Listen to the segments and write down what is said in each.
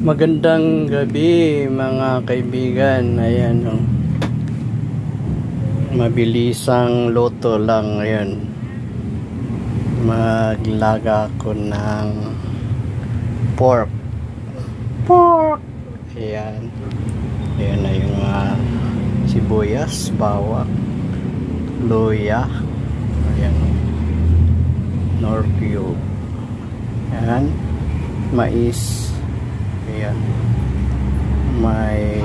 Magandang gabi mga kaibigan. Ayan o. Mabilisang luto lang. Ayan. Maglaga ko ng pork. Ayan. Ayan na yung sibuyas, bawang, luya. Ayan. Nor cube. Ayan. Mais. Ayan. May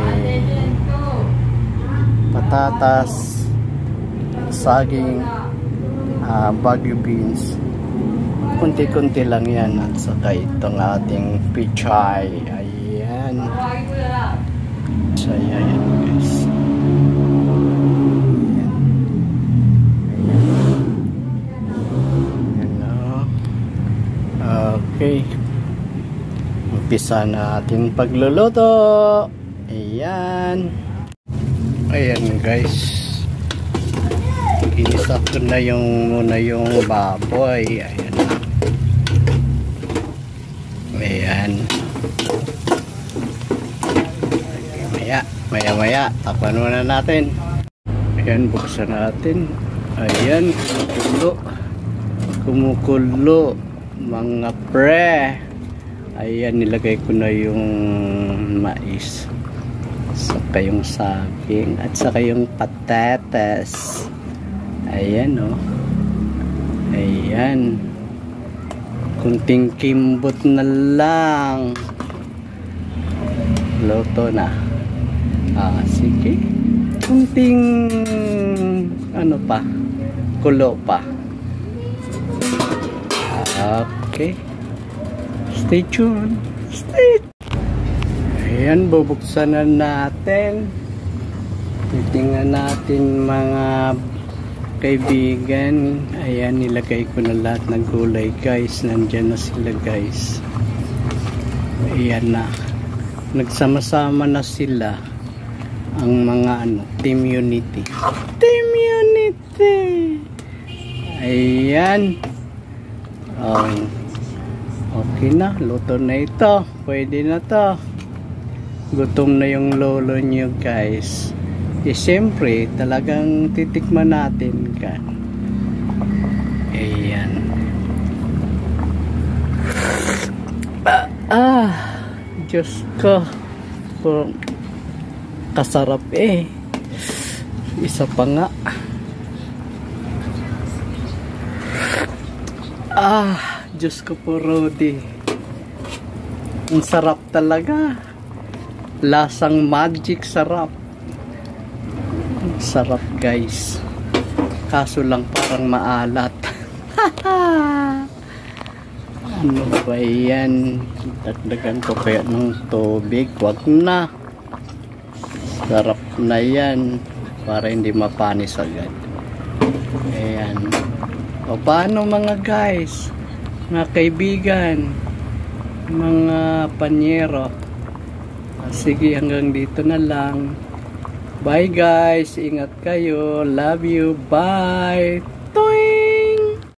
patatas, saging, Baguio beans. Kunti-kunti lang yan. At saka itong ating pichay. Ayan. So, ayan guys. Ayan. Ayan. Okay. Umpisa natin pagluluto. Ayan. Ayan guys. Ginisa ko na muna yung baboy. Ayan. Ayan. Maya takpan muna natin. Ayan, buksan natin. Ayan, kumukulo mga pre. Ayan, nilagay ko na yung mais, saka yung saging, at saka yung patatas. Ayan o. Ayan. Kunting kimbot na lang. Luto na. Sige. Kunting kulo pa. Okay. Stay tuned. Ayan, bubuksan na natin. Titingnan natin mga kaibigan. Ayan, nilagay ko na lahat ng gulay guys. Nandyan na sila guys. Ayan na. Nagsama-sama na sila. Ang mga Team Unity. Team Unity! Ayan. Okay na, luto na ito. Pwede na to. Gutom na yung lolo nyo guys. Siyempre, talagang titikman natin kan. Ayan. Diyos ko. Kasarap Isa pa nga. Diyos ko po, Rodi. Ang sarap talaga. Lasang magic sarap. Sarap guys. Kaso lang parang maalat. Ano ba yan? Dagdagan ko kaya ng tubig. Wag na. Sarap na yan. Para hindi mapanis agad. Ayan. O paano mga guys? Mga kaibigan, mga panyero. Sige, hanggang dito na lang. Bye guys, ingat kayo. Love you. Bye.